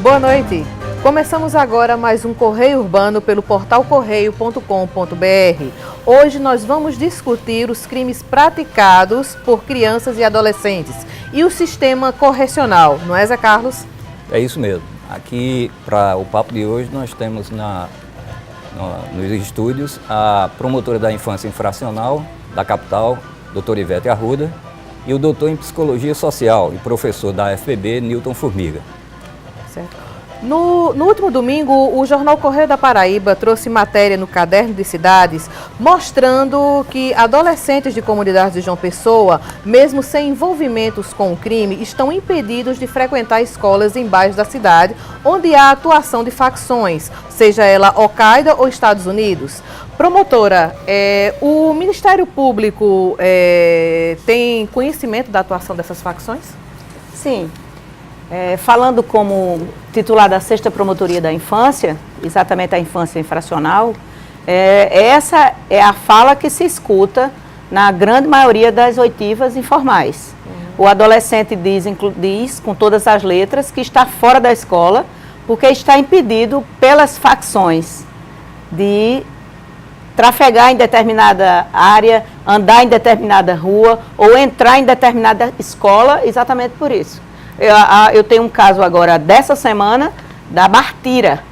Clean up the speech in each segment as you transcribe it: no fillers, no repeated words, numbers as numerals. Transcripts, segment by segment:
Boa noite. Começamos agora mais um Correio Urbano pelo portal correio.com.br. Hoje nós vamos discutir os crimes praticados por crianças e adolescentes e o sistema correcional, não é, Zé Carlos? É isso mesmo. Aqui, para o papo de hoje, nós temos nos estúdios a promotora da infância infracional da capital, doutora Ivete Arruda, e o doutor em psicologia social e professor da FPB, Newton Formiga. Certo. No último domingo, o jornal Correio da Paraíba trouxe matéria no Caderno de Cidades, mostrando que adolescentes de comunidades de João Pessoa, mesmo sem envolvimentos com o crime, estão impedidos de frequentar escolas em bairros da cidade, onde há atuação de facções, seja ela Al-Qaeda ou Estados Unidos. Promotora, o Ministério Público tem conhecimento da atuação dessas facções? Sim. Falando como titular da 6ª Promotoria da Infância, exatamente a infância infracional, essa é a fala que se escuta na grande maioria das oitivas informais. O adolescente diz com todas as letras que está fora da escola porque está impedido pelas facções de trafegar em determinada área, andar em determinada rua ou entrar em determinada escola, exatamente por isso. Eu tenho um caso agora dessa semana da Bartira,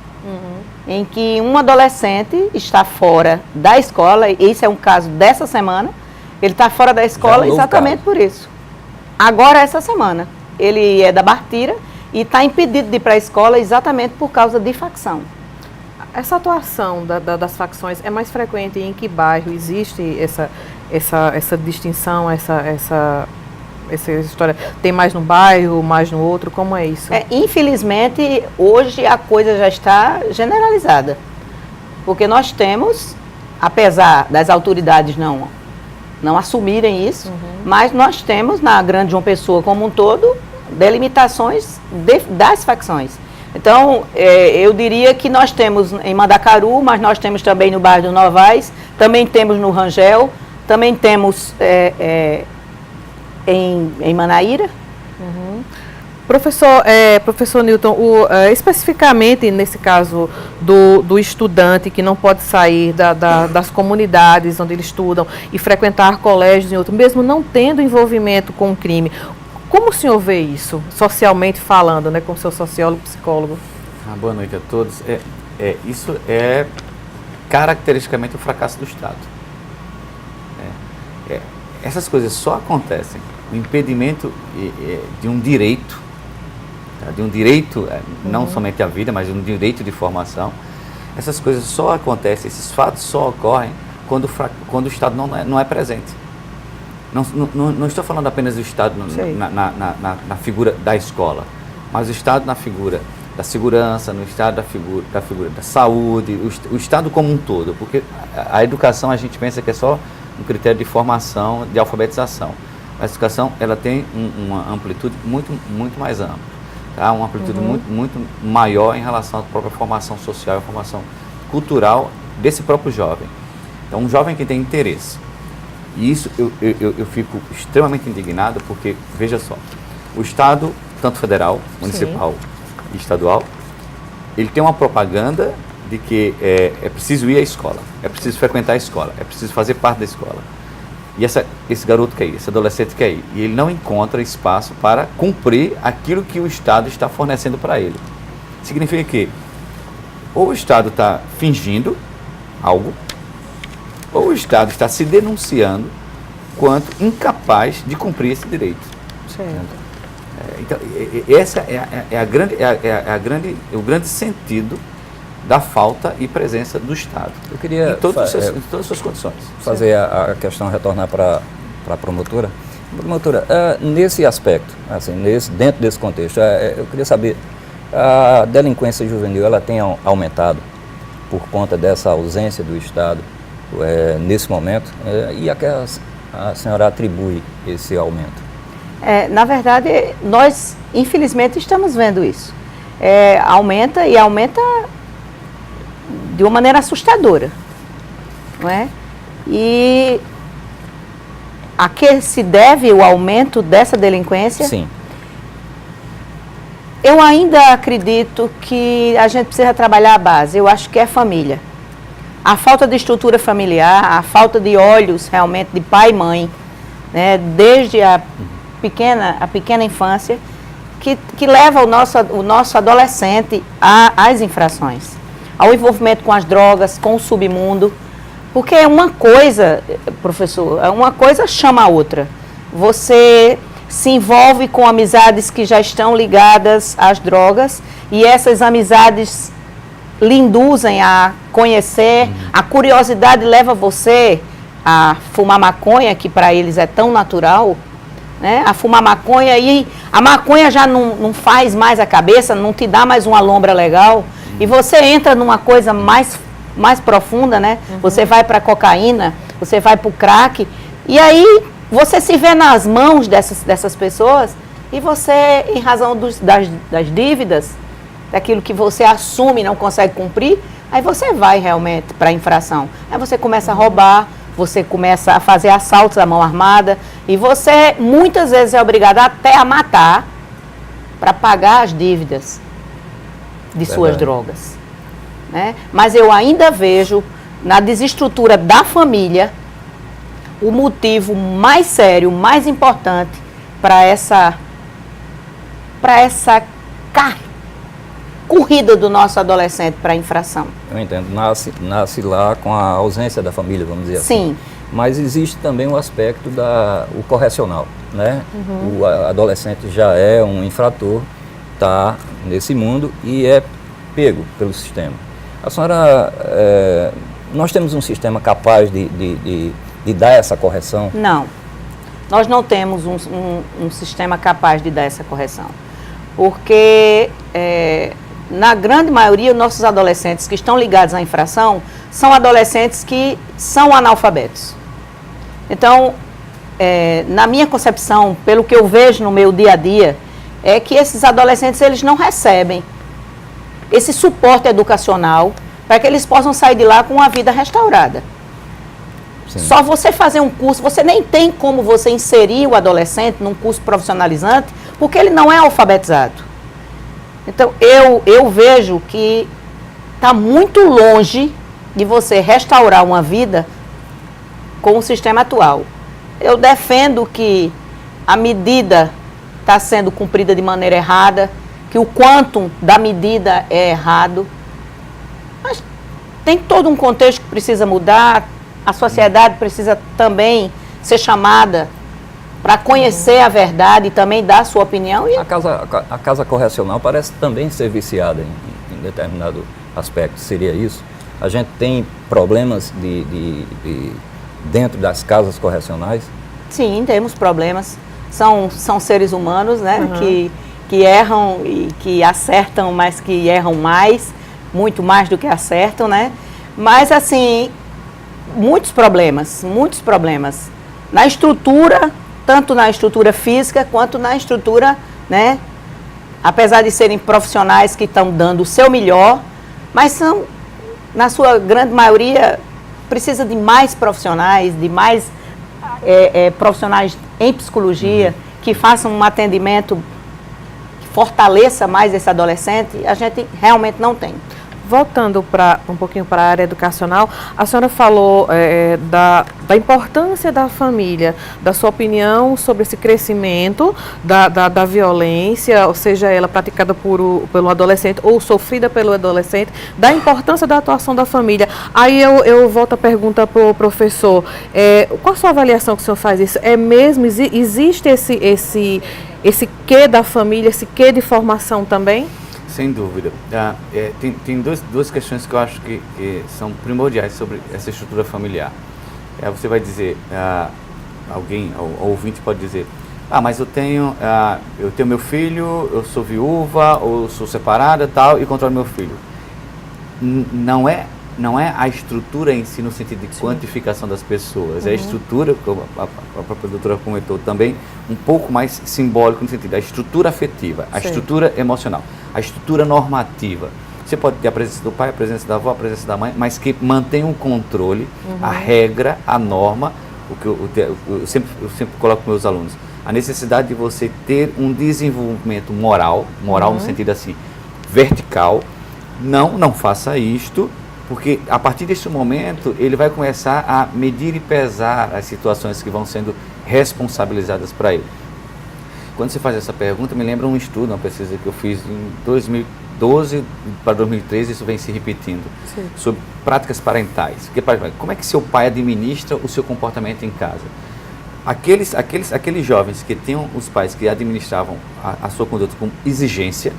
em que um adolescente está fora da escola, esse é um caso dessa semana, ele está fora da escola exatamente por isso. Agora, essa semana, ele é da Bartira e está impedido de ir para a escola exatamente por causa de facção. Essa atuação das facções é mais frequente em que bairro? Existe essa distinção, essa história? Tem mais num bairro, mais no outro? Como é isso? Infelizmente, hoje a coisa já está generalizada. Porque nós temos, apesar das autoridades não assumirem isso, mas nós temos na Grande João Pessoa como um todo, delimitações das facções. Então, eu diria que nós temos em Mandacaru, mas nós temos também no bairro do Novais, também temos no Rangel, também temos em Manaíra. Professor Newton, especificamente nesse caso do estudante que não pode sair das comunidades onde ele estudam e frequentar colégios e outros, mesmo não tendo envolvimento com o crime, como o senhor vê isso, socialmente falando, né, como seu sociólogo, psicólogo? Boa noite a todos. Isso é caracteristicamente o fracasso do Estado. Essas coisas só acontecem, o impedimento de um direito, não somente à vida, mas de um direito de formação. Essas coisas só acontecem, esses fatos só ocorrem quando o Estado não é presente. Não estou falando apenas do Estado na figura da escola, mas o Estado na figura da segurança, no Estado da figura da saúde, o Estado como um todo, porque a educação a gente pensa que é só um critério de formação, de alfabetização. A educação ela tem uma amplitude muito mais ampla, tá? Uma amplitude muito maior em relação à própria formação social, a formação cultural desse próprio jovem. Então, um jovem que tem interesse. E isso eu fico extremamente indignado porque, veja só, o Estado, tanto federal, municipal e estadual, ele tem uma propaganda de que é preciso ir à escola, é preciso frequentar a escola, é preciso fazer parte da escola. E esse garoto quer ir, esse adolescente quer ir. E ele não encontra espaço para cumprir aquilo que o Estado está fornecendo para ele. Significa que ou o Estado está fingindo algo, ou o Estado está se denunciando quanto incapaz de cumprir esse direito. Certo. Então, essa é o grande sentido da falta e presença do Estado. Eu queria, em todas as suas condições. Fazer a questão, retornar para a promotora. Promotora, nesse aspecto, assim, dentro desse contexto, eu queria saber, a delinquência juvenil, ela tem aumentado por conta dessa ausência do Estado nesse momento, e a que a senhora atribui esse aumento? Na verdade, nós, infelizmente, estamos vendo isso. Aumenta de uma maneira assustadora, não é? E a que se deve o aumento dessa delinquência? Sim. Eu ainda acredito que a gente precisa trabalhar a base. Eu acho que é família. A falta de estrutura familiar, a falta de olhos realmente de pai e mãe, né, desde a pequena infância, que leva o nosso adolescente às infrações, ao envolvimento com as drogas, com o submundo. Porque uma coisa, professor, uma coisa chama a outra. Você se envolve com amizades que já estão ligadas às drogas e essas amizades lhe induzem a conhecer, a curiosidade leva você a fumar maconha, que para eles é tão natural, né? A fumar maconha, e a maconha já não faz mais a cabeça, não te dá mais uma lombra legal, e você entra numa coisa mais profunda, né? Você vai para a cocaína, você vai para o crack, e aí você se vê nas mãos dessas pessoas, e você, em razão das dívidas, daquilo que você assume e não consegue cumprir, aí você vai realmente para a infração. Aí você começa a roubar, você começa a fazer assaltos à mão armada, e você muitas vezes é obrigado até a matar para pagar as dívidas de suas drogas, né? Mas eu ainda vejo na desestrutura da família o motivo mais sério, mais importante para essa corrida do nosso adolescente para a infração. Eu entendo, nasce lá com a ausência da família, vamos dizer assim. Sim. Mas existe também o aspecto o correcional, né? O adolescente já é um infrator, está nesse mundo e é pego pelo sistema. A senhora, nós temos um sistema capaz de dar essa correção? Não, nós não temos um sistema capaz de dar essa correção, porque na grande maioria, nossos adolescentes que estão ligados à infração são adolescentes que são analfabetos. Então, na minha concepção, pelo que eu vejo no meu dia a dia, é que esses adolescentes eles não recebem esse suporte educacional para que eles possam sair de lá com uma vida restaurada. Sim. Só você fazer um curso, você nem tem como você inserir o adolescente num curso profissionalizante, porque ele não é alfabetizado. Então, eu vejo que está muito longe de você restaurar uma vida com o sistema atual. Eu defendo que a medida está sendo cumprida de maneira errada, que o quantum da medida é errado, mas tem todo um contexto que precisa mudar, a sociedade precisa também ser chamada para conhecer a verdade e também dar a sua opinião. E a casa correcional parece também ser viciada em determinado aspecto, seria isso? A gente tem problemas dentro das casas correcionais? Sim, temos problemas. São seres humanos, né, que erram e que acertam, mas que erram mais, muito mais do que acertam, né? Mas, assim, muitos problemas. Na estrutura, tanto na estrutura física quanto na estrutura, né? Apesar de serem profissionais que estão dando o seu melhor, mas são, na sua grande maioria, precisa de mais profissionais, de mais profissionais em psicologia, que façam um atendimento que fortaleça mais esse adolescente. A gente realmente não tem. Voltando um pouquinho para a área educacional, a senhora falou da importância da família, da sua opinião sobre esse crescimento da violência, ou seja, ela praticada pelo adolescente ou sofrida pelo adolescente, da importância da atuação da família. Aí eu volto a pergunta para o professor, qual a sua avaliação que o senhor faz isso? É mesmo, existe esse quê da família, esse quê de formação também? Sem dúvida. Tem duas questões que eu acho que são primordiais sobre essa estrutura familiar. Você vai dizer, alguém, o ouvinte pode dizer, mas eu tenho meu filho, eu sou viúva, ou sou separada tal, e controlo meu filho. Não é a estrutura em si no sentido de quantificação das pessoas, é a estrutura, como a própria doutora comentou também, um pouco mais simbólico no sentido da estrutura afetiva, a estrutura emocional, a estrutura normativa. Você pode ter a presença do pai, a presença da avó, a presença da mãe, mas que mantém um controle, a regra, a norma, o que eu sempre coloco para meus alunos. a necessidade de você ter um desenvolvimento moral no sentido assim, vertical. Não faça isto, porque a partir deste momento ele vai começar a medir e pesar as situações que vão sendo responsabilizadas para ele. Quando você faz essa pergunta, me lembra um estudo, uma pesquisa que eu fiz em 2012 para 2013, isso vem se repetindo, Sim. sobre práticas parentais. Como é que seu pai administra o seu comportamento em casa? Aqueles jovens que tinham os pais que administravam a sua conduta com exigência,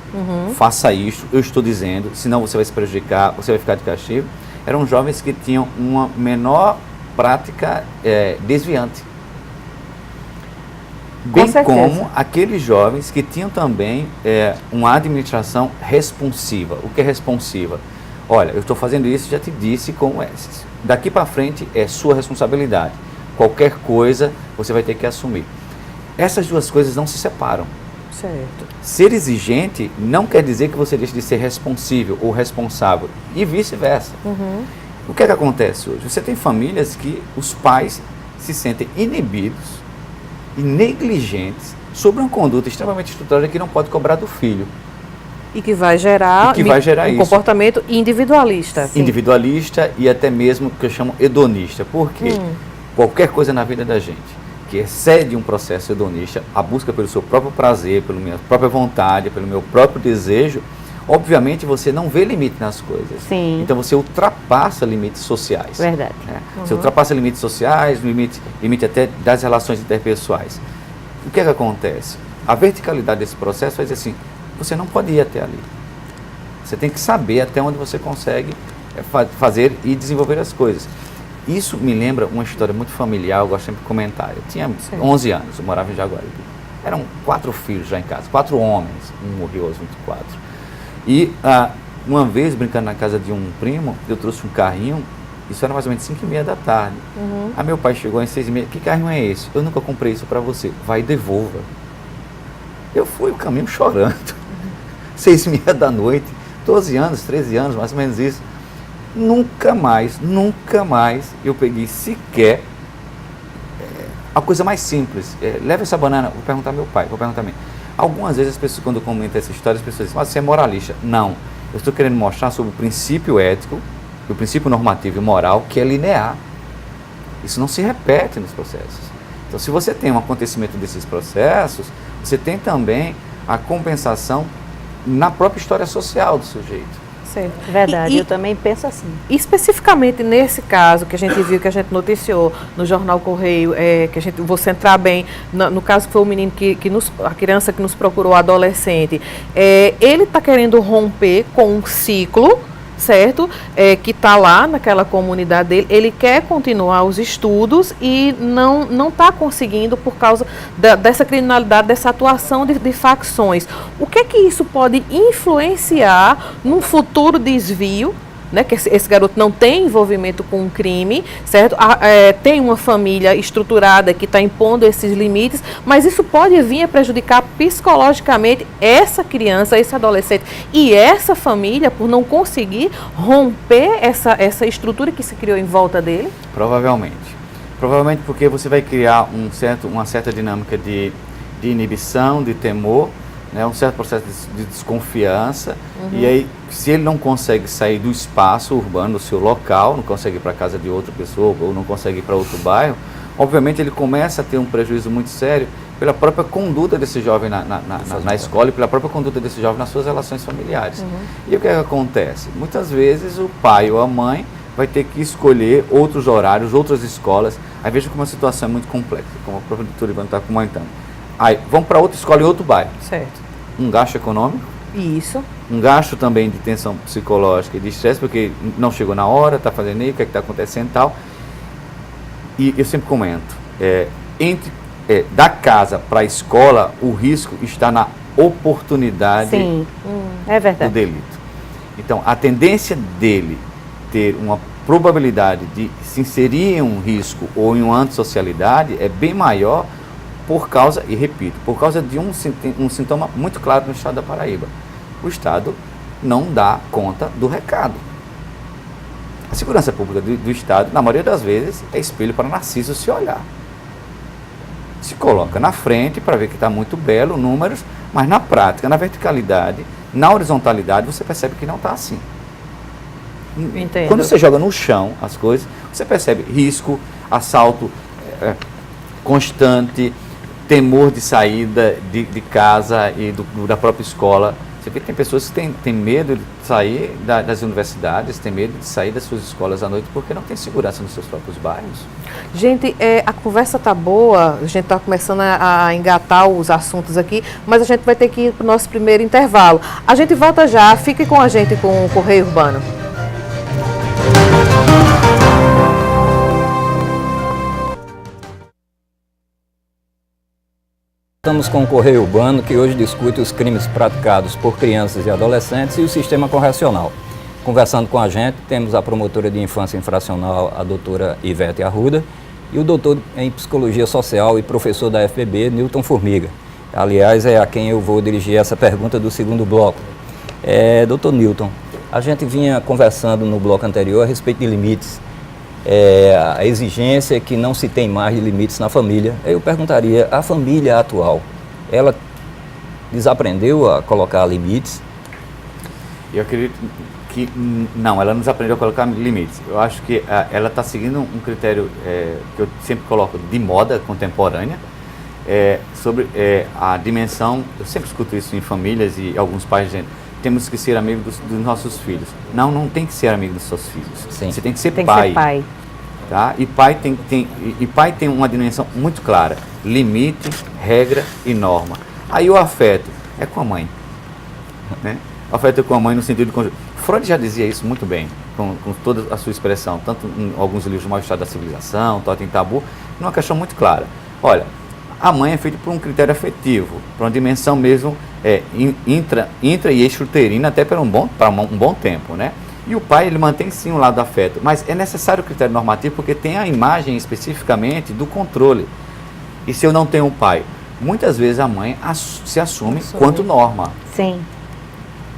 faça isso, eu estou dizendo, senão você vai se prejudicar, você vai ficar de castigo, eram jovens que tinham uma menor prática desviante. Bem como aqueles jovens que tinham também uma administração responsiva. O que é responsiva? Olha, eu estou fazendo isso, já te disse como é. Daqui para frente é sua responsabilidade. Qualquer coisa você vai ter que assumir. Essas duas coisas não se separam. Certo. Ser exigente não quer dizer que você deixe de ser responsível ou responsável, e vice-versa. O que é que acontece hoje? Você tem famílias que os pais se sentem inibidos e negligentes sobre uma conduta extremamente estruturada que não pode cobrar do filho. E que vai gerar, um comportamento individualista. Sim. Individualista e até mesmo que eu chamo hedonista. Por quê? Qualquer coisa na vida da gente que excede um processo hedonista, a busca pelo seu próprio prazer, pela minha própria vontade, pelo meu próprio desejo, obviamente você não vê limite nas coisas. Sim. Então você ultrapassa limites sociais. Verdade. Você ultrapassa limites sociais, limite até das relações interpessoais. O que é que acontece? A verticalidade desse processo faz assim, você não pode ir até ali. Você tem que saber até onde você consegue fazer e desenvolver as coisas. Isso me lembra uma história muito familiar, eu gosto sempre de comentar. Eu tinha 11 anos, eu morava em Jaguaribe. Eram 4 filhos já em casa, 4 homens, um morreu aos 24. E uma vez, brincando na casa de um primo, eu trouxe um carrinho, isso era mais ou menos 5h30 da tarde. Aí meu pai chegou em 6h30, que carrinho é esse? Eu nunca comprei isso para você, vai e devolva. Eu fui o caminho chorando, 6h30 da noite, 12 anos, 13 anos, mais ou menos isso. Nunca mais eu peguei sequer a coisa mais simples. Leva essa banana, vou perguntar ao meu pai, vou perguntar a mim. Algumas vezes as pessoas, quando comentam essa história, as pessoas dizem, mas você é moralista. Não, eu estou querendo mostrar sobre o princípio ético, o princípio normativo e moral, que é linear. Isso não se repete nos processos. Então, se você tem um acontecimento desses processos, você tem também a compensação na própria história social do sujeito. Certo. Verdade, eu também penso assim. Especificamente nesse caso que a gente viu, que a gente noticiou no Jornal Correio, que a gente, vou centrar bem, no caso que foi o menino a criança que nos procurou, adolescente, ele está querendo romper com um ciclo, certo? Que está lá naquela comunidade dele, ele quer continuar os estudos e não está conseguindo por causa dessa criminalidade, dessa atuação de facções. O que é que isso pode influenciar num futuro desvio, né, que esse garoto não tem envolvimento com um crime, certo? Tem uma família estruturada que está impondo esses limites, mas isso pode vir a prejudicar psicologicamente essa criança, esse adolescente e essa família por não conseguir romper essa estrutura que se criou em volta dele? Provavelmente porque você vai criar uma certa dinâmica de inibição, de temor, né, um certo processo de desconfiança, e aí, se ele não consegue sair do espaço urbano, do seu local, não consegue ir para a casa de outra pessoa, ou não consegue ir para outro bairro, obviamente ele começa a ter um prejuízo muito sério pela própria conduta desse jovem na escola e pela própria conduta desse jovem nas suas relações familiares. E o que acontece? Muitas vezes o pai ou a mãe vai ter que escolher outros horários, outras escolas. Aí veja como a situação é muito complexa, como a própria doutora Ivana está comentando. Aí, vamos para outra escola em outro bairro. Certo. Um gasto econômico. Isso. Um gasto também de tensão psicológica e de estresse, porque não chegou na hora, está fazendo aí, o que é que está acontecendo e tal. E eu sempre comento, da casa para a escola, o risco está na oportunidade é verdade. do delito. Então, a tendência dele ter uma probabilidade de se inserir em um risco ou em uma antissocialidade é bem maior por causa, e repito, por causa de um sintoma muito claro no estado da Paraíba. O Estado não dá conta do recado. A segurança pública do Estado, na maioria das vezes, é espelho para Narciso se olhar. se coloca na frente para ver que está muito belo, números, mas na prática, na verticalidade, na horizontalidade, você percebe que não está assim. Entendo. Quando você joga no chão as coisas, você percebe risco, assalto constante, temor de saída de casa e da própria escola. Você vê que tem pessoas que têm medo de sair das universidades, têm medo de sair das suas escolas à noite porque não tem segurança nos seus próprios bairros. Gente, a conversa tá boa, a gente está começando a engatar os assuntos aqui, mas a gente vai ter que ir para o nosso primeiro intervalo. A gente volta já, fique com a gente com o Correio Urbano. Estamos com o Correio Urbano, que hoje discute os crimes praticados por crianças e adolescentes e o sistema correcional. Conversando com a gente, temos a promotora de infância infracional, a doutora Ivete Arruda, e o doutor em psicologia social e professor da FPB, Newton Formiga. Aliás, é a quem eu vou dirigir essa pergunta do segundo bloco. Doutor Newton, a gente vinha conversando no bloco anterior a respeito de limites. A exigência que não se tem mais de limites na família. Eu perguntaria, a família atual, ela desaprendeu a colocar limites? Eu acredito que não, ela não desaprendeu a colocar limites. Eu acho que ela está seguindo um critério que eu sempre coloco de moda contemporânea, sobre a dimensão. Eu sempre escuto isso em famílias e alguns pais dizendo: temos que ser amigos dos nossos filhos. Não tem que ser amigo dos seus filhos. Sim. Você tem que ser Tem pai. que ser pai. Tá? E pai tem uma dimensão muito clara: limite, regra e norma. Aí o afeto é com a mãe, né? O afeto é com a mãe no sentido de... Freud já dizia isso muito bem, com toda a sua expressão, tanto em alguns livros do Mau Estado da Civilização, Totem Tabu, numa questão muito clara. Olha, a mãe é feita por um critério afetivo, por uma dimensão mesmo intra e extruterina, até para um bom tempo, né? E o pai, ele mantém sim o lado do afeto, mas é necessário o critério normativo porque tem a imagem especificamente do controle. E se eu não tenho um pai? Muitas vezes a mãe se assume quanto norma. Sim.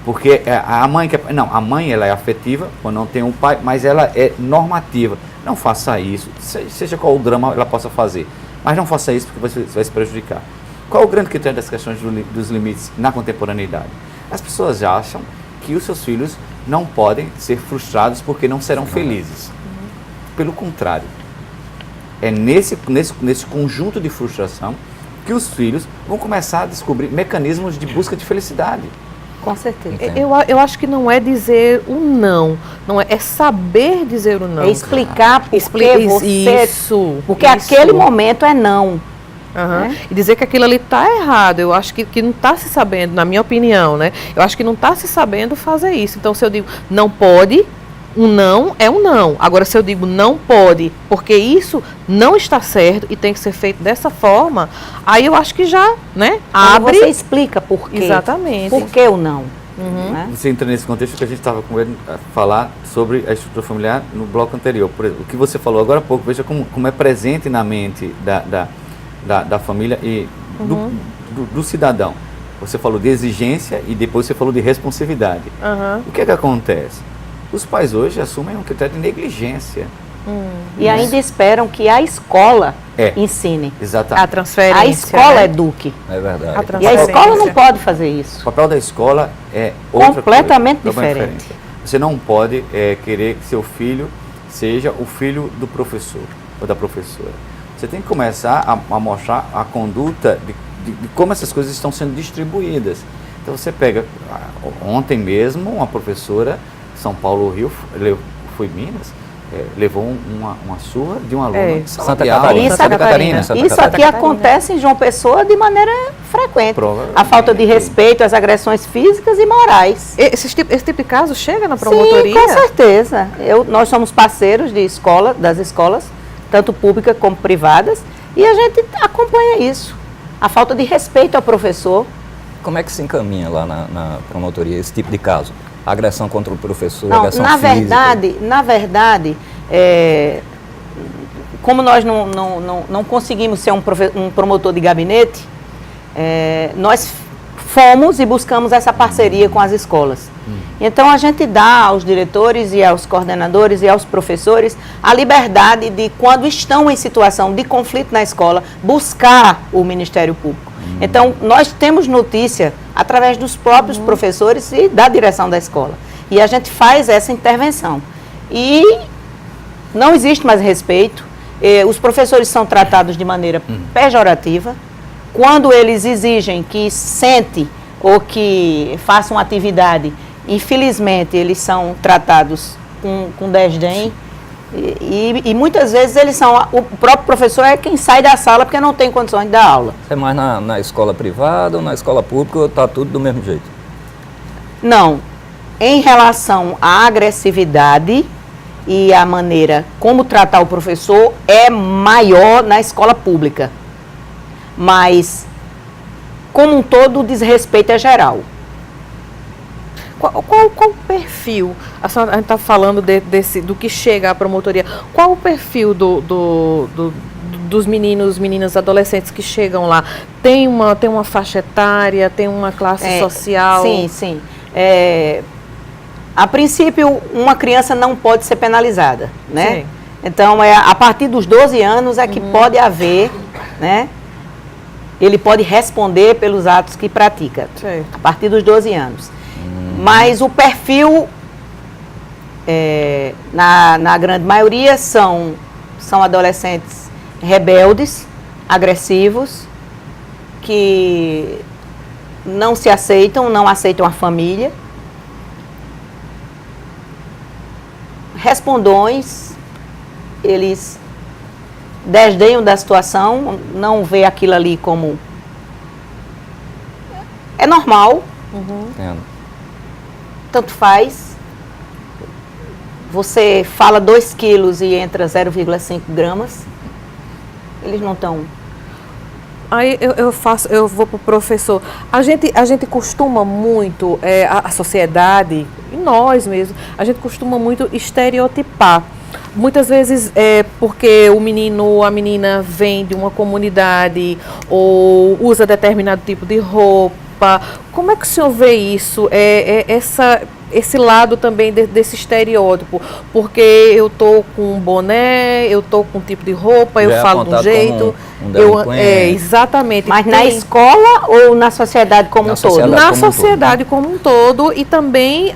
Porque a mãe a mãe ela é afetiva quando não tem um pai, mas ela é normativa. Não faça isso, seja qual o drama ela possa fazer, mas não faça isso porque você vai se prejudicar. Qual o grande critério das questões dos limites na contemporaneidade? As pessoas acham que os seus filhos não podem ser frustrados porque não serão felizes. Pelo contrário, é nesse conjunto de frustração que os filhos vão começar a descobrir mecanismos de busca de felicidade. Com certeza. Eu acho que não é dizer o não é saber dizer o não. É explicar por que você... Isso. Porque aquele momento é não. Uhum. E dizer que aquilo ali está errado, eu acho que não está se sabendo, na minha opinião, né? Eu acho que não está se sabendo fazer isso. Então, se eu digo não pode, um não é um não. Agora, se eu digo não pode, porque isso não está certo e tem que ser feito dessa forma, aí eu acho que já, né? Abre. Você explica por quê. Exatamente. Por que o não? Né? Você entra nesse contexto que a gente estava com ele a falar sobre a estrutura familiar no bloco anterior. Por exemplo, o que você falou agora há pouco, veja como é presente na mente da família e do cidadão. Você falou de exigência e depois você falou de responsividade. O que é que acontece? Os pais hoje assumem um critério de negligência. E ainda esperam que a escola ensine. Exatamente. A transferência. A escola eduque. É verdade. E a escola não pode fazer isso. O papel da escola é completamente outra coisa, diferente. Você não pode querer que seu filho seja o filho do professor ou da professora. Você tem que começar a mostrar a conduta de como essas coisas estão sendo distribuídas. Então você pega, ontem mesmo, uma professora, São Paulo, Rio, foi em Minas, levou uma surra de um aluno de Santa Catarina. Santa Catarina. Isso aqui acontece em João Pessoa de maneira frequente. A falta de respeito, as agressões físicas e morais. Esse tipo de caso chega na promotoria? Sim, com certeza. Nós somos parceiros das escolas, tanto públicas como privadas, e a gente acompanha isso. A falta de respeito ao professor. Como é que se encaminha lá na promotoria esse tipo de caso? Agressão contra o professor, não, agressão na física? Na verdade, como nós não conseguimos ser um promotor de gabinete, nós fomos e buscamos essa parceria com as escolas. Então, a gente dá aos diretores e aos coordenadores e aos professores a liberdade de, quando estão em situação de conflito na escola, buscar o Ministério Público. Então, nós temos notícia através dos próprios professores e da direção da escola. E a gente faz essa intervenção. E não existe mais respeito. Os professores são tratados de maneira pejorativa. Quando eles exigem que sente ou que façam atividade, infelizmente, eles são tratados com desdém e muitas vezes o próprio professor é quem sai da sala porque não tem condições de dar aula. É mais na escola privada ou na escola pública, ou está tudo do mesmo jeito? Não. Em relação à agressividade e a maneira como tratar o professor, é maior na escola pública. Mas, como um todo, o desrespeito é geral. Qual o perfil? A gente está falando do que chega à promotoria. Qual o perfil dos meninos, adolescentes que chegam lá? Tem uma faixa etária, tem uma classe social? Sim. A princípio, uma criança não pode ser penalizada, né? Sim. Então, a partir dos 12 anos é que pode haver, né? Ele pode responder pelos atos que pratica, sim, a partir dos 12 anos. Mas o perfil, na grande maioria, são adolescentes rebeldes, agressivos, que não se aceitam, não aceitam a família, respondões, eles desdenham da situação, não vê aquilo ali como é normal. Tanto faz. Você fala 2 quilos e entra 0,5 gramas. Eles não estão... Aí eu vou para o professor. A gente costuma muito, a sociedade, e nós mesmos, a gente costuma muito estereotipar. Muitas vezes porque o menino ou a menina vem de uma comunidade ou usa determinado tipo de roupa. Como é que o senhor vê isso? Esse lado também desse estereótipo, porque eu tô com um boné, eu tô com um tipo de roupa, eu falo de um jeito, exatamente. Mas na escola ou na sociedade como um todo? Na sociedade como um todo e também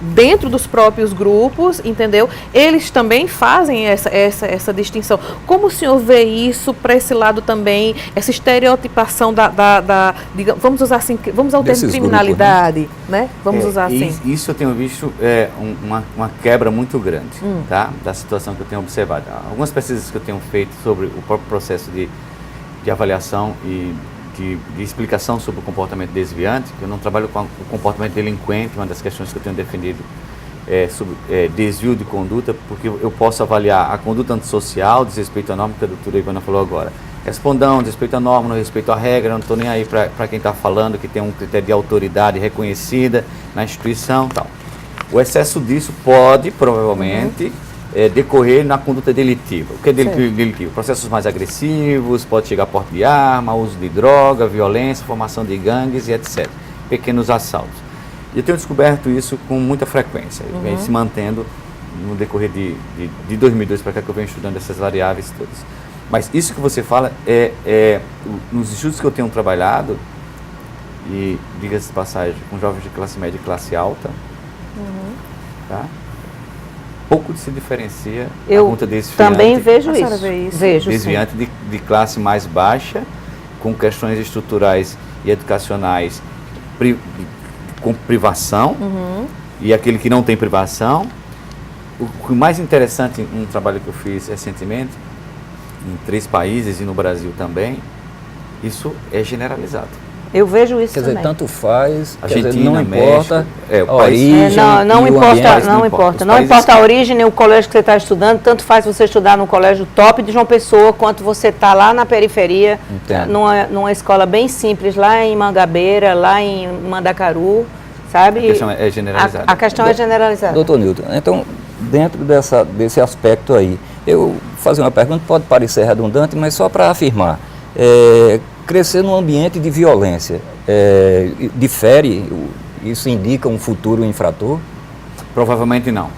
dentro dos próprios grupos, entendeu? Eles também fazem essa distinção. Como o senhor vê isso para esse lado também, essa estereotipação vamos usar assim, vamos ao termo criminalidade, né? Vamos usar assim. Isso eu tenho visto uma quebra muito grande, tá? Da situação que eu tenho observado. Algumas pesquisas que eu tenho feito sobre o próprio processo de avaliação e de explicação sobre o comportamento desviante, que eu não trabalho com o comportamento delinquente, uma das questões que eu tenho defendido sobre desvio de conduta, porque eu posso avaliar a conduta antissocial, desrespeito à norma, que a doutora Ivana falou agora. Respondão, desrespeito à norma, não respeito à regra, não estou nem aí para quem está falando, que tem um critério de autoridade reconhecida na instituição, tal. O excesso disso pode, provavelmente, decorrer na conduta delitiva. O que é delitivo? Processos mais agressivos, pode chegar a porte de arma, uso de droga, violência, formação de gangues e etc. Pequenos assaltos. E eu tenho descoberto isso com muita frequência, vem se mantendo no decorrer de 2002 para cá que eu venho estudando essas variáveis todas. Mas isso que você fala nos estudos que eu tenho trabalhado, e diga-se de passagem, com jovens de classe média e classe alta, tá? Pouco se diferencia a conduta desviante. Também vejo isso. Desviante de classe mais baixa, com questões estruturais e educacionais com privação, e aquele que não tem privação. O mais interessante, um trabalho que eu fiz recentemente, em 3 países e no Brasil também, isso é generalizado. Eu vejo isso também. Quer dizer, tanto faz, Argentina, não importa México, a origem, não importa a origem nem o colégio que você está estudando, tanto faz você estudar no colégio top de João Pessoa, quanto você está lá na periferia, numa escola bem simples, lá em Mangabeira, lá em Mandacaru, sabe? A questão é generalizada. A questão é generalizada. Doutor Nilton, então, dentro desse aspecto aí, eu vou fazer uma pergunta, pode parecer redundante, mas só para afirmar. Crescer num ambiente de violência difere isso indica um futuro infrator? Provavelmente não.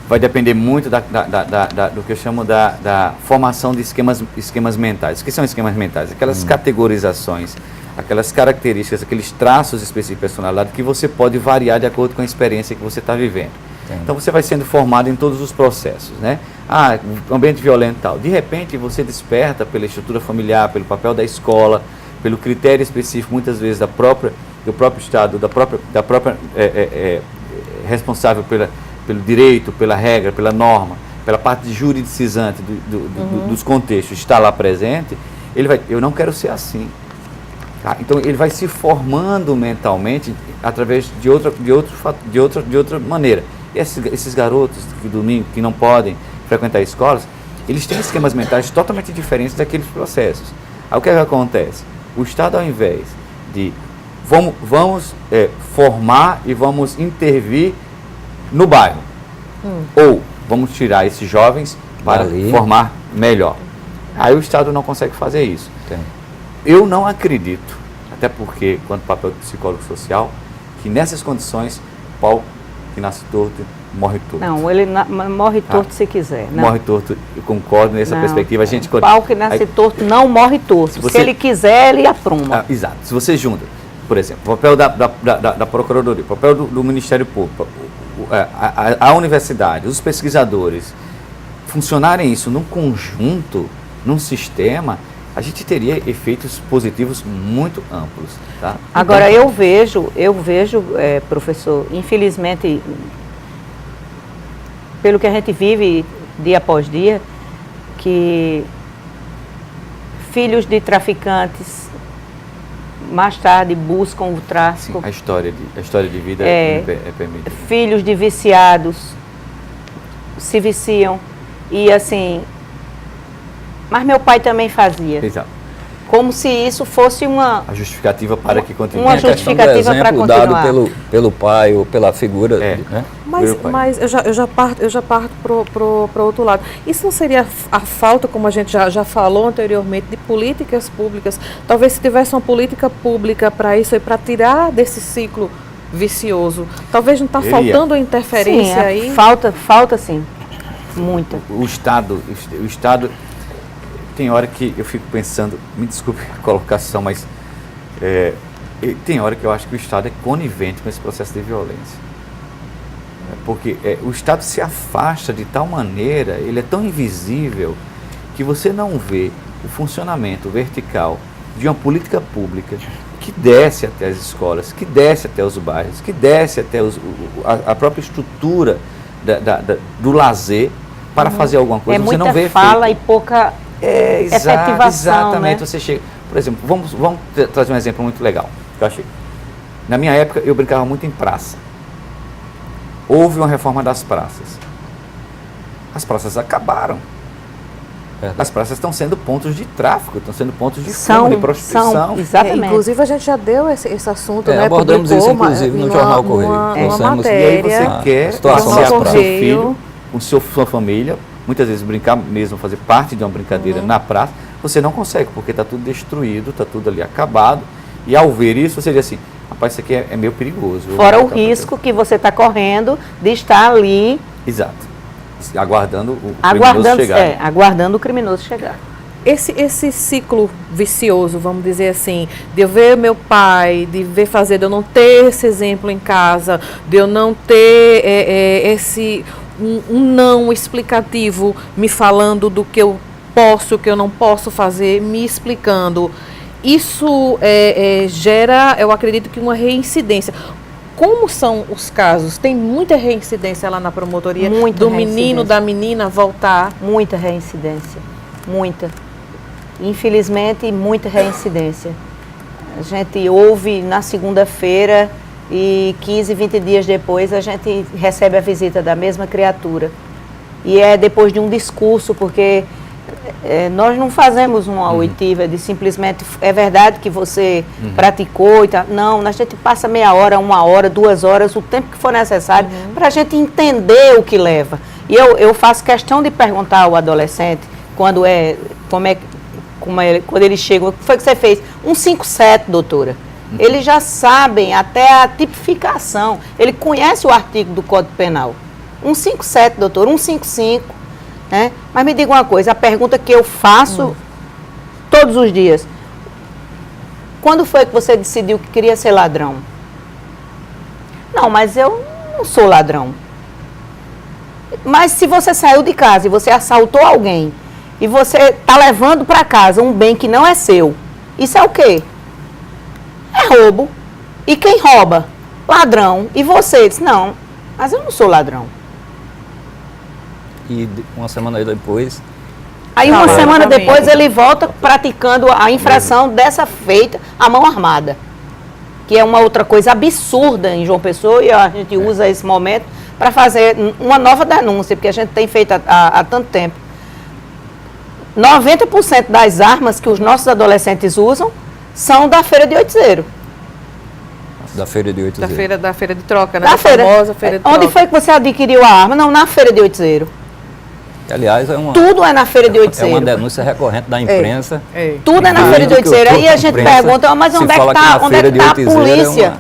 Vai depender muito do que eu chamo da formação de esquemas mentais. O que são esquemas mentais? Aquelas categorizações, aquelas características, aqueles traços específicos de personalidade que você pode variar de acordo com a experiência que você está vivendo. Entendi. Então você vai sendo formado em todos os processos, né? Ambiente violento e tal. De repente você desperta pela estrutura familiar, pelo papel da escola, pelo critério específico, muitas vezes do próprio Estado, da própria responsável pelo direito, pela regra, pela norma, pela parte juridicizante dos contextos, está lá presente, eu não quero ser assim. Tá? Então ele vai se formando mentalmente através de outra maneira. Esses garotos que domingo, que não podem frequentar escolas, eles têm esquemas mentais totalmente diferentes daqueles processos. Aí o que acontece? O Estado, ao invés de vamos formar e vamos intervir no bairro, ou vamos tirar esses jovens para formar melhor. Aí o Estado não consegue fazer isso. Entendi. Eu não acredito, até porque, quanto papel do psicólogo social, que nessas condições, pau que nasce torto, morre torto. Não, ele morre torto se quiser. Não. Morre torto, eu concordo nessa perspectiva. A gente, pau que nasce torto não morre torto. Se ele quiser, ele apruma. Exato. Se você junta, por exemplo, o papel da Procuradoria, o papel do Ministério Público, a universidade, os pesquisadores, funcionarem isso num conjunto, num sistema, a gente teria efeitos positivos muito amplos. Tá? Agora, eu vejo, professor, infelizmente, pelo que a gente vive dia após dia, que filhos de traficantes mais tarde buscam o tráfico. Sim, a história de vida permite. Filhos de viciados se viciam e assim... Mas meu pai também fazia. Exato. Como se isso fosse a justificativa para que continue. Uma justificativa para continuar. Dado pelo pai ou pela figura. Né? Mas eu já parto para o outro lado. Isso não seria a falta, como a gente já falou anteriormente, de políticas públicas? Talvez se tivesse uma política pública para isso e para tirar desse ciclo vicioso. Talvez não está faltando a interferência aí? Falta sim. Muita. O Estado... Tem hora que eu fico pensando, me desculpe a colocação, mas tem hora que eu acho que o Estado é conivente com esse processo de violência. Porque o Estado se afasta de tal maneira, ele é tão invisível, que você não vê o funcionamento vertical de uma política pública que desce até as escolas, que desce até os bairros, que desce até a própria estrutura do lazer para fazer alguma coisa. Você não vê fala efeito. E pouca... efetivação, exatamente, né? Você chega, por exemplo, vamos trazer um exemplo muito legal que eu achei. Na minha época eu brincava muito em praça. Houve uma reforma das praças. As praças acabaram. As praças estão sendo pontos de tráfico, estão sendo pontos de fumo, de prostituição. Exatamente. Inclusive a gente já deu esse assunto, né? Abordamos isso inclusive no Jornal Correio. Uma matéria. E aí você quer passear com seu filho, com sua família, muitas vezes brincar mesmo, fazer parte de uma brincadeira na praça, você não consegue, porque está tudo destruído, está tudo ali acabado, e ao ver isso, você diz assim, rapaz, isso aqui é meio perigoso. Fora o risco que você está correndo de estar ali... Exato. Aguardando o criminoso chegar. Aguardando o criminoso chegar. Esse ciclo vicioso, vamos dizer assim, de eu ver meu pai, de ver fazer, de eu não ter esse exemplo em casa, de eu não ter um não explicativo me falando do que eu posso, o que eu não posso fazer, me explicando. Isso gera, eu acredito que uma reincidência. Como são os casos? Tem muita reincidência lá na promotoria? Do menino, da menina voltar? Muita reincidência, muita. Infelizmente, muita reincidência. A gente ouve na segunda-feira e 15, 20 dias depois a gente recebe a visita da mesma criatura. E é depois de um discurso, porque nós não fazemos uma oitiva de simplesmente, é verdade que você praticou e tal. Não, a gente passa meia hora, 1 hora, 2 horas, o tempo que for necessário, para a gente entender o que leva. E eu faço questão de perguntar ao adolescente, quando ele chega, o que foi que você fez? Um 5-7, doutora. Eles já sabem até a tipificação. Ele conhece o artigo do Código Penal. 157, doutor, 155. Né? Mas me diga uma coisa, a pergunta que eu faço todos os dias. Quando foi que você decidiu que queria ser ladrão? Não, mas eu não sou ladrão. Mas se você saiu de casa e você assaltou alguém e você está levando para casa um bem que não é seu, isso é o quê? É roubo. E quem rouba? Ladrão. E você diz, não, mas eu não sou ladrão. E uma semana depois... Aí uma semana depois ele volta praticando a infração dessa feita à mão armada. Que é uma outra coisa absurda em João Pessoa e a gente usa esse momento para fazer uma nova denúncia, porque a gente tem feito há tanto tempo. 90% das armas que os nossos adolescentes usam são da Feira de Oitizeiro. Da Feira de Oitizeiro. Da feira de troca, né? Da famosa feira de troca. Onde foi que você adquiriu a arma? Não, na Feira de Oitizeiro. Aliás, é uma... Tudo é na Feira de Oitizeiro. É uma denúncia recorrente da imprensa. Tudo é na Feira de Oitizeiro. Aí a gente pergunta, mas onde é que está a polícia?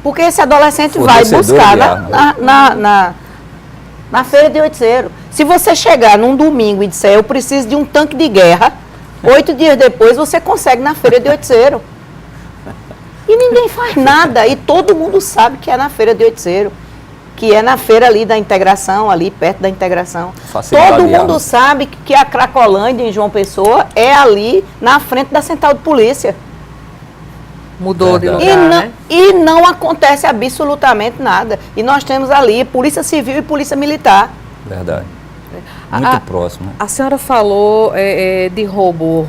Porque esse adolescente vai buscar na Feira de Oitizeiro. Se você chegar num domingo e disser, eu preciso de um tanque de guerra, 8 dias depois você consegue na Feira de Oitizeiro. E ninguém faz nada. E todo mundo sabe que é na Feira de Oitizeiro. Que é na feira ali da Integração, ali perto da Integração. Todo mundo sabe que a Cracolândia, em João Pessoa, é ali na frente da Central de Polícia. Mudou de lugar, né? E não acontece absolutamente nada. E nós temos ali Polícia Civil e Polícia Militar. Verdade. Muito próximo. A senhora falou de roubo.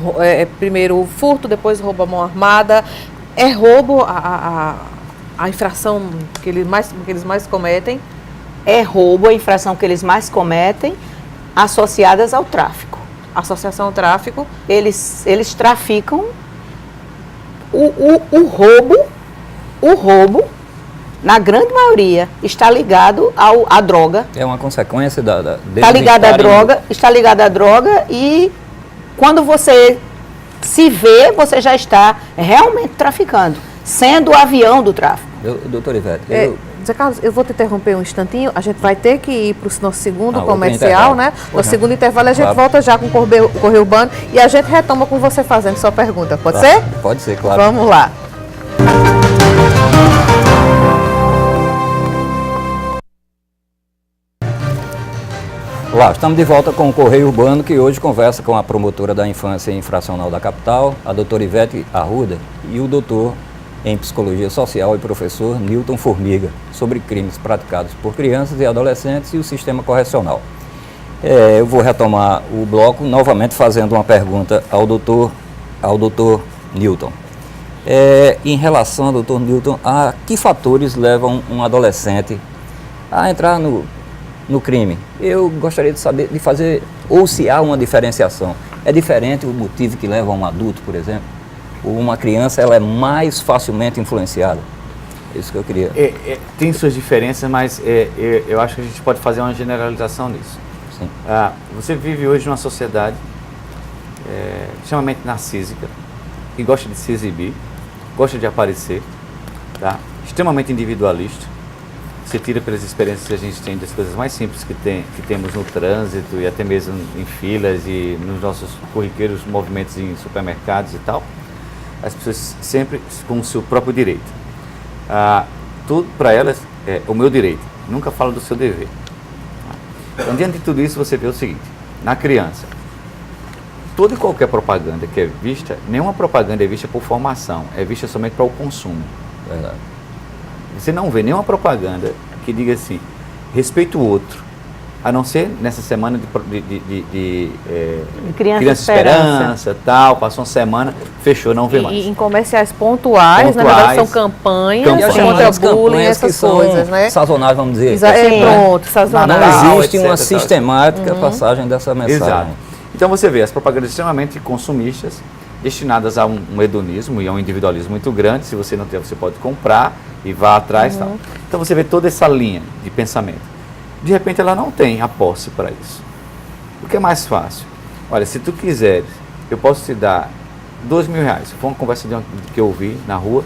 Primeiro furto, depois roubo à mão armada. É roubo a infração que eles mais cometem? É roubo a infração que eles mais cometem, associadas ao tráfico. Associação ao tráfico. Eles traficam o roubo, na grande maioria, está ligado à droga. É uma consequência está ligado à droga e quando você se vê, você já está realmente traficando, sendo o avião do tráfico. Doutor Ivete, Zé Carlos, eu vou te interromper um instantinho, a gente vai ter que ir para o nosso segundo comercial, né? No segundo intervalo a gente volta já com o Correio Urbano e a gente retoma com você fazendo sua pergunta, pode ser? Pode ser, claro. Vamos lá. Olá, estamos de volta com o Correio Urbano, que hoje conversa com a promotora da Infância Infracional da capital, a doutora Ivete Arruda, e o doutor em Psicologia Social e professor Newton Formiga, sobre crimes praticados por crianças e adolescentes e o sistema correcional. Eu vou retomar o bloco novamente fazendo uma pergunta ao doutor Newton. Em relação ao doutor Newton, a que fatores levam um adolescente a entrar no crime? Eu gostaria de saber, de fazer, ou se há uma diferenciação. É diferente o motivo que leva um adulto, por exemplo? Ou uma criança, ela é mais facilmente influenciada? É isso que eu queria. Tem suas diferenças, mas eu acho que a gente pode fazer uma generalização nisso. Sim. Você vive hoje numa sociedade extremamente narcísica, que gosta de se exibir, gosta de aparecer, tá? Extremamente individualista. Você tira pelas experiências que a gente tem das coisas mais simples que temos no trânsito e até mesmo em filas e nos nossos corriqueiros movimentos em supermercados e tal. As pessoas sempre com o seu próprio direito. Tudo para elas é o meu direito. Nunca fala do seu dever. Então, diante de tudo isso, você vê o seguinte. Na criança, toda e qualquer propaganda que é vista, nenhuma propaganda é vista por formação. É vista somente para o consumo. Verdade. Você não vê nenhuma propaganda que diga assim, respeita o outro, a não ser nessa semana de Criança Esperança, tal, passou uma semana, fechou, não vê mais. E em comerciais pontuais, na verdade são campanhas contra bullying, essas coisas, né? Sazonais, vamos dizer. Pronto, sazonais. Não existe uma sistemática passagem dessa mensagem. Exato. Então você vê as propagandas extremamente consumistas, destinadas a um hedonismo e a um individualismo muito grande. Se você não tem, você pode comprar e vá atrás. Tal. Então você vê toda essa linha de pensamento. De repente ela não tem a posse para isso. O que é mais fácil? Olha, se tu quiseres, eu posso te dar R$2.000. Foi uma conversa que eu ouvi na rua.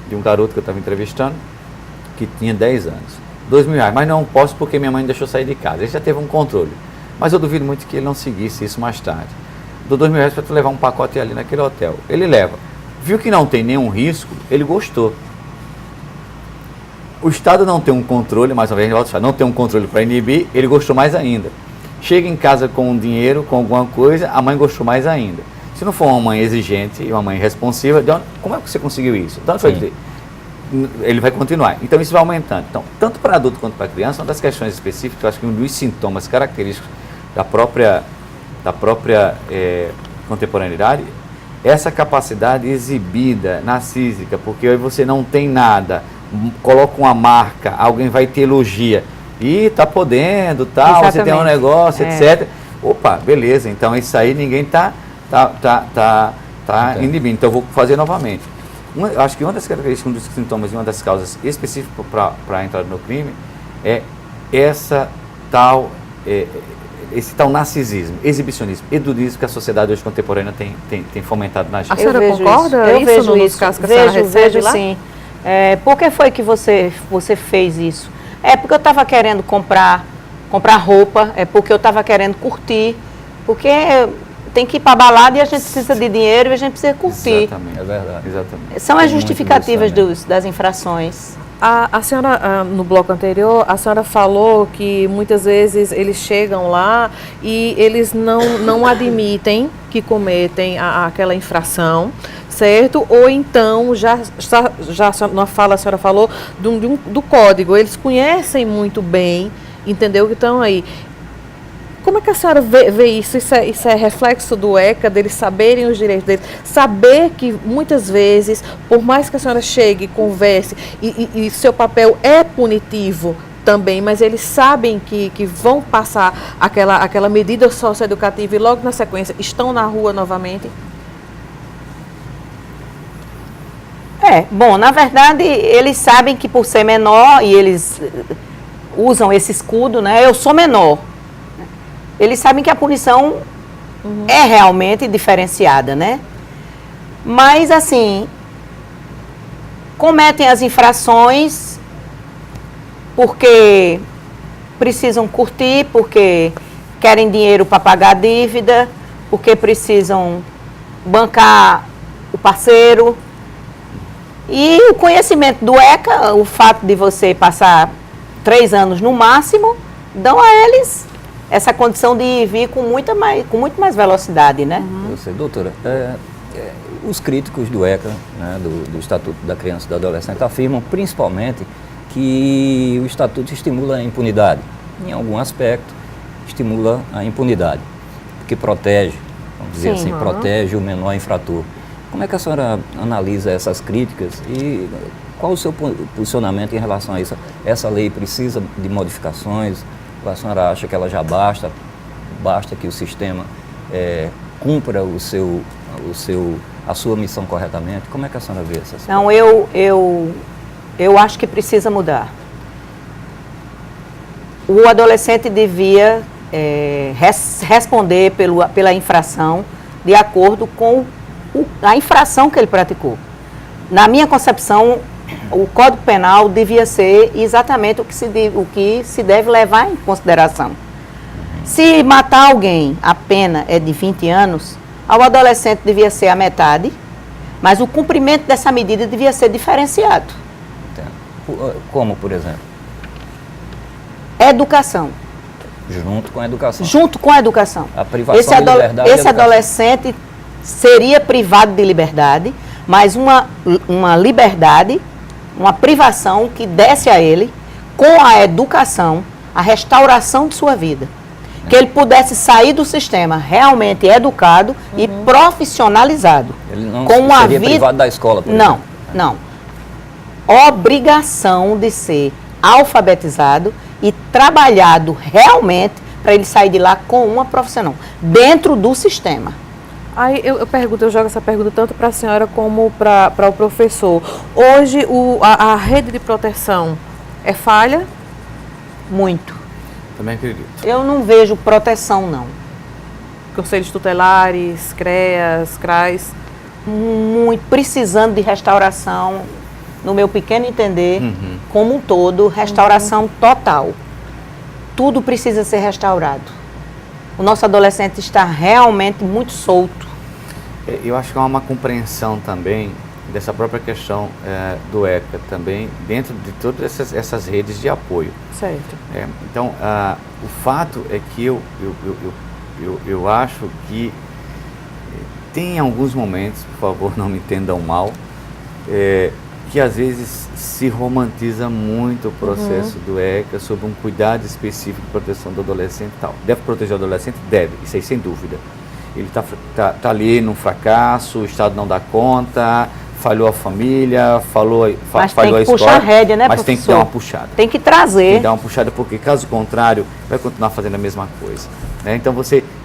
de um garoto que eu estava entrevistando, que tinha 10 anos. R$2.000, mas não posso porque minha mãe não deixou sair de casa. Ele já teve um controle. Mas eu duvido muito que ele não seguisse isso mais tarde. Dou R$2.000 para tu levar um pacote ali naquele hotel. Ele leva. Viu que não tem nenhum risco, ele gostou. O Estado não tem um controle, mais uma vez, não tem um controle para inibir, ele gostou mais ainda. Chega em casa com um dinheiro, com alguma coisa, a mãe gostou mais ainda. Se não for uma mãe exigente e uma mãe responsiva, como é que você conseguiu isso? Então, ele vai continuar. Então, isso vai aumentando. Então, tanto para adulto quanto para criança, uma das questões específicas, eu acho que um dos sintomas característicos da própria contemporaneidade, essa capacidade exibida, narcísica, porque aí você não tem nada, coloca uma marca, alguém vai te elogia, e tá podendo, tal, você tem um negócio, etc. Opa, beleza, então isso aí ninguém tá inibindo, então eu vou fazer novamente. Acho que uma das características, um dos sintomas e uma das causas específicas para a entrada no crime é esse tal narcisismo, exibicionismo, hedonismo que a sociedade hoje contemporânea tem fomentado na gente. A senhora concorda? Eu vejo nos casos que a senhora recebe lá? Sim. Por que foi que você fez isso? É porque eu estava querendo comprar roupa, é porque eu estava querendo curtir, porque tem que ir para a balada e a gente precisa de dinheiro e a gente precisa curtir. Exatamente, é verdade. Exatamente. São as justificativas das infrações. A senhora, no bloco anterior, a senhora falou que muitas vezes eles chegam lá e eles não admitem que cometem aquela infração, certo? Ou então, já na fala a senhora falou do código, eles conhecem muito bem, entendeu? Que estão aí. Como é que a senhora vê isso? Isso é reflexo do ECA, deles saberem os direitos deles, saber que muitas vezes, por mais que a senhora chegue, converse, e seu papel é punitivo também, mas eles sabem que vão passar aquela medida socioeducativa e logo na sequência estão na rua novamente? Bom, na verdade, eles sabem que por ser menor, e eles usam esse escudo, né? Eu sou menor. Eles sabem que a punição é realmente diferenciada, né? Mas, assim, cometem as infrações porque precisam curtir, porque querem dinheiro para pagar a dívida, porque precisam bancar o parceiro. E o conhecimento do ECA, o fato de você passar 3 anos no máximo, dão a eles essa condição de vir com muito mais velocidade, né? Eu sei, doutora, os críticos do ECA, né, do Estatuto da Criança e do Adolescente, afirmam principalmente que o Estatuto estimula a impunidade. Em algum aspecto, estimula a impunidade, porque protege, vamos dizer assim, protege o menor infrator. Como é que a senhora analisa essas críticas e qual o seu posicionamento em relação a isso? Essa lei precisa de modificações? A senhora acha que ela já basta que o sistema cumpra a sua missão corretamente? Como é que a senhora vê essa situação? Não, eu acho que precisa mudar. O adolescente devia responder pela infração de acordo com a infração que ele praticou. Na minha concepção, o Código Penal devia ser exatamente o que se deve levar em consideração. Se matar alguém, a pena é de 20 anos, ao adolescente devia ser a metade, mas o cumprimento dessa medida devia ser diferenciado. Como, por exemplo? Educação. Junto com a educação. Junto com a educação. A privação de liberdade. Esse adolescente seria privado de liberdade, mas uma liberdade, uma privação que desse a ele, com a educação, a restauração de sua vida. Que ele pudesse sair do sistema realmente educado e profissionalizado. Ele não com uma seria vida... privado da escola, por exemplo. Não. Obrigação de ser alfabetizado e trabalhado realmente para ele sair de lá com uma profissão, dentro do sistema. Aí eu jogo essa pergunta tanto para a senhora como para o professor. Hoje a rede de proteção é falha? Muito. Também acredito. Eu não vejo proteção, não. Conselhos tutelares, CREAS, CRAS? Muito, precisando de restauração. no meu pequeno entender, como um todo, restauração total. Tudo precisa ser restaurado. O nosso adolescente está realmente muito solto. Eu acho que há uma compreensão também dessa própria questão do ECA também, dentro de todas essas redes de apoio. Certo. Então, o fato é que eu acho que tem alguns momentos, por favor, não me entendam mal, que às vezes se romantiza muito o processo do ECA sobre um cuidado específico de proteção do adolescente e tal. Deve proteger o adolescente? Deve, isso aí sem dúvida. Ele tá ali num fracasso, o Estado não dá conta, falhou a família, falhou a escola. Mas tem que puxar a rédea, né, mas professor? tem que dar uma puxada. Tem que trazer. Tem que dar uma puxada, porque caso contrário, vai continuar fazendo a mesma coisa. Né? Então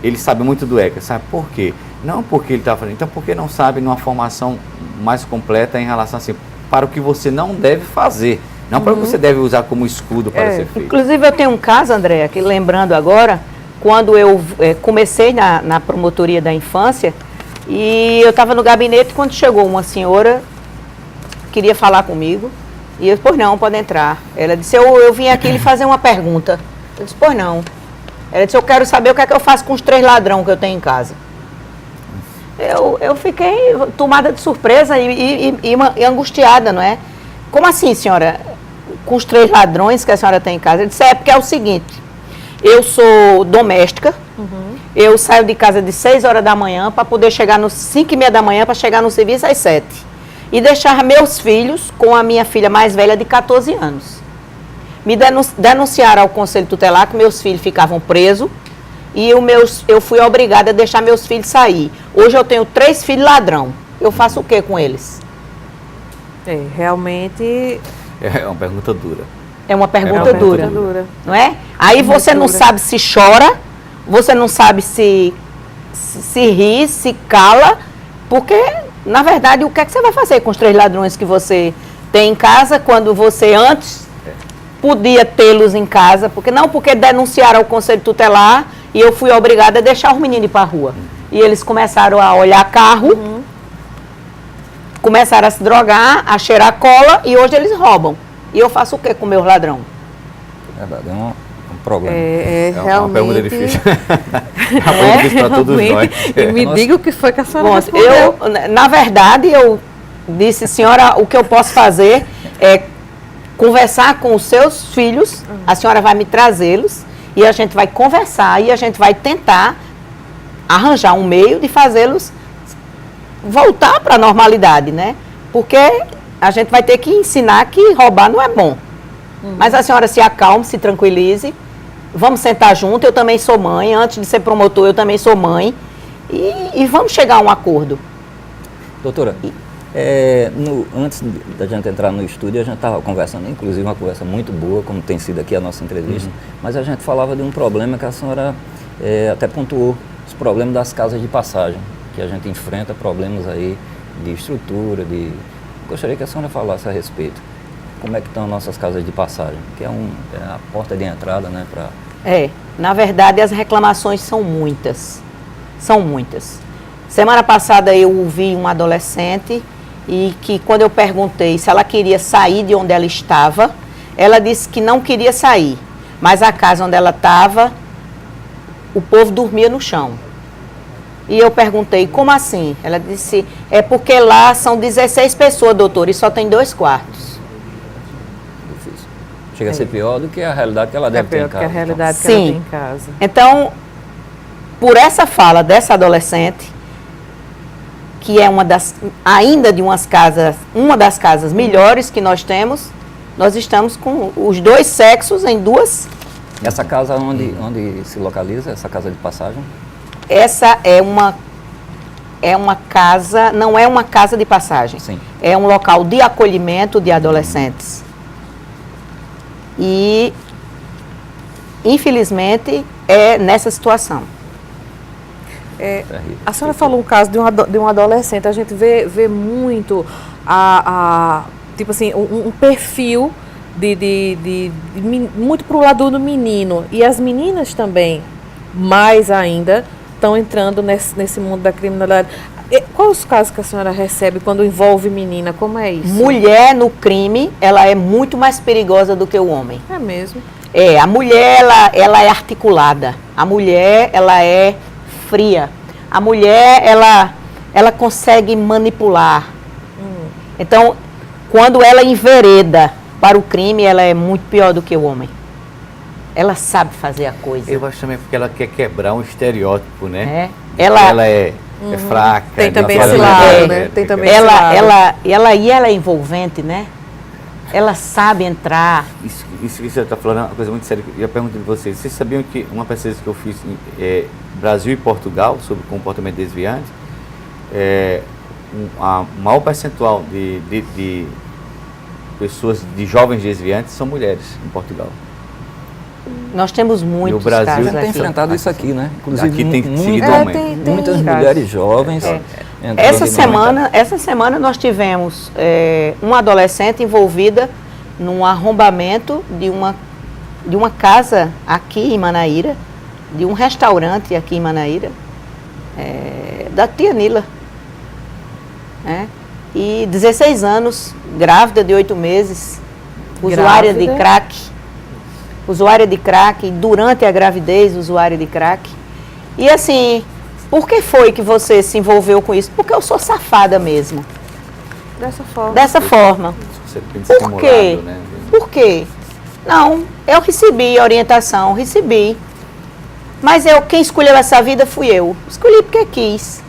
ele sabe muito do ECA, sabe por quê? Não porque ele está fazendo, então porque não sabe numa formação mais completa em relação assim, para o que você não deve fazer, não para o que você deve usar como escudo para ser feito. Inclusive eu tenho um caso, Andréa, que lembrando agora, quando eu comecei na promotoria da infância, e eu estava no gabinete quando chegou uma senhora, queria falar comigo, e eu disse, pois não, pode entrar. Ela disse, eu vim aqui lhe fazer uma pergunta. Eu disse, pois não. Ela disse, eu quero saber o que é que eu faço com os 3 ladrões que eu tenho em casa. Eu fiquei tomada de surpresa e angustiada, não é? Como assim, senhora? Com os 3 ladrões que a senhora tem em casa? Eu disse, porque é o seguinte, eu sou doméstica, eu saio de casa de 6 horas da manhã para poder chegar nos 5h30 da manhã para chegar no serviço às 7. E deixar meus filhos com a minha filha mais velha de 14 anos. Me denunciaram ao Conselho Tutelar que meus filhos ficavam presos e eu fui obrigada a deixar meus filhos sair. Hoje eu tenho 3 filhos ladrão. Eu faço o que com eles? Realmente... É uma pergunta dura. É uma pergunta dura, não é? Aí você não dura. sabe se chora, você não sabe se ri, se cala, porque, na verdade, o que é que você vai fazer com os 3 ladrões que você tem em casa, quando você antes podia tê-los em casa, porque denunciaram ao Conselho Tutelar e eu fui obrigada a deixar os meninos ir para a rua. E eles começaram a olhar carro, começaram a se drogar, a cheirar cola e hoje eles roubam. E eu faço o que com meus ladrão? Verdade, é um problema. Realmente... uma pergunta difícil. Uma pergunta difícil para todos nós. E me diga o que foi que a senhora Bom, respondeu. na verdade, eu disse, senhora, o que eu posso fazer é conversar com os seus filhos, a senhora vai me trazê-los e a gente vai conversar e a gente vai tentar arranjar um meio de fazê-los voltar para a normalidade, né? Porque a gente vai ter que ensinar que roubar não é bom. Mas a senhora se acalme, se tranquilize, vamos sentar junto, eu também sou mãe, antes de ser promotor eu também sou mãe e vamos chegar a um acordo. Doutora, antes da gente entrar no estúdio, a gente estava conversando, inclusive uma conversa muito boa, como tem sido aqui a nossa entrevista, mas a gente falava de um problema que a senhora até pontuou, os problemas das casas de passagem, que a gente enfrenta problemas aí de estrutura, Gostaria que a senhora falasse a respeito. Como é que estão nossas casas de passagem? Que é a porta de entrada, né? Na verdade, as reclamações são muitas. São muitas. Semana passada eu ouvi uma adolescente e que quando eu perguntei se ela queria sair de onde ela estava, ela disse que não queria sair. Mas a casa onde ela estava, o povo dormia no chão. E eu perguntei, como assim? Ela disse, é porque lá são 16 pessoas, doutor, e só tem 2 quartos. Difícil. Chega a ser pior do que a realidade que ela deve ter em casa. Que a realidade que Sim. ela tem em casa. Então, por essa fala dessa adolescente, que é uma das casas melhores que nós temos, nós estamos com os 2 sexos em 2. Essa casa onde se localiza, essa casa de passagem? Essa é uma casa, não é uma casa de passagem. Sim. É um local de acolhimento de adolescentes. E, infelizmente, é nessa situação. A senhora falou um caso de um adolescente, a gente vê muito tipo assim, um perfil muito pro lado do menino. E as meninas também, mais ainda, estão entrando nesse mundo da criminalidade. Quais os casos que a senhora recebe quando envolve menina? Como é isso? Mulher no crime, ela é muito mais perigosa do que o homem. É mesmo. A mulher, ela é articulada. A mulher, ela é fria. A mulher, ela consegue manipular. Então, quando ela envereda para o crime, ela é muito pior do que o homem. Ela sabe fazer a coisa. Eu acho também porque ela quer quebrar um estereótipo, né? Ela é fraca. Tem também esse lado, né? Tem também esse lado. Ela é envolvente, né? Ela sabe entrar. Isso que você está falando é uma coisa muito séria. Eu ia perguntar de vocês. Vocês sabiam que uma pesquisa que eu fiz em Brasil e Portugal sobre comportamento desviante, a maior percentual de pessoas, de jovens desviantes, são mulheres em Portugal. Nós temos muitos o Brasil casos tem aqui. enfrentado isso aqui, né? Inclusive, aqui tem seguido aumento. Muitas mulheres jovens. Essa semana nós tivemos uma adolescente envolvida num arrombamento de uma casa aqui em Manaíra, de um restaurante aqui em Manaíra, da tia Nila. E 16 anos, grávida de 8 meses, usuária de crack. Usuária de crack, durante a gravidez, usuária de crack. E assim, por que foi que você se envolveu com isso? Porque eu sou safada mesmo. Dessa forma. Você tem Por quê? né? Por quê? Não, eu recebi orientação, recebi. Mas quem escolheu essa vida fui eu. Escolhi porque quis.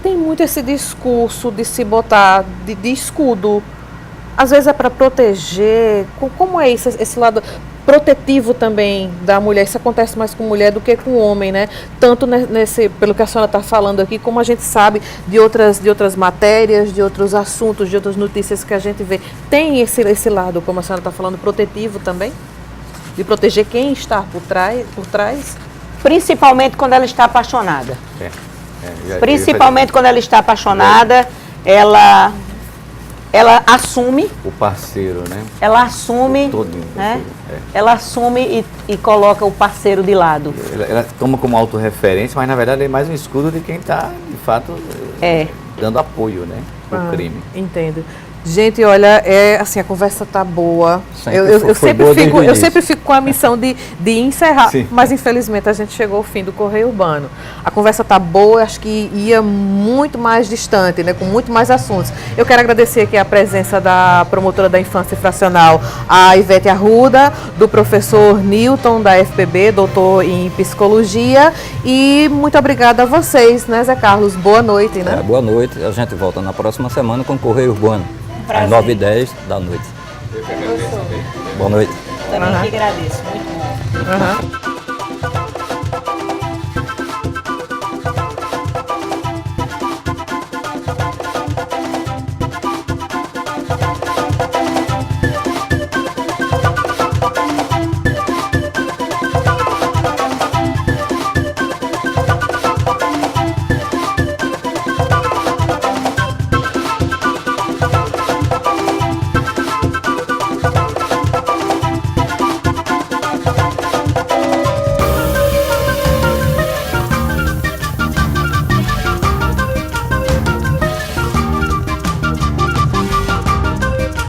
Tem muito esse discurso de se botar de escudo. Às vezes é para proteger. Como é isso, esse lado protetivo também da mulher? Isso acontece mais com mulher do que com homem, né? Tanto pelo que a senhora está falando aqui, como a gente sabe de outras matérias, de outros assuntos, de outras notícias que a gente vê. Tem esse lado, como a senhora está falando, protetivo também? De proteger quem está por trás? Principalmente quando ela está apaixonada. Principalmente quando ela está apaixonada, ela assume. O parceiro, né? Ela assume, né? Ela assume e coloca o parceiro de lado. Ela toma como autorreferência, mas na verdade é mais um escudo de quem está, de fato, dando apoio, né? Ao crime. Entendo. Gente, olha, assim, a conversa tá boa. Eu sempre fico com a missão de encerrar, Sim. Mas infelizmente a gente chegou ao fim do Correio Urbano. A conversa tá boa, acho que ia muito mais distante, né, com muito mais assuntos. Eu quero agradecer aqui a presença da promotora da Infância Infracional, a Ivete Arruda, do professor Newton, da FPB, doutor em Psicologia, e muito obrigada a vocês, né, Zé Carlos? Boa noite, né? Boa noite. A gente volta na próxima semana com o Correio Urbano. Às 9h10 da noite. Boa noite. Também que agradeço, muito bom.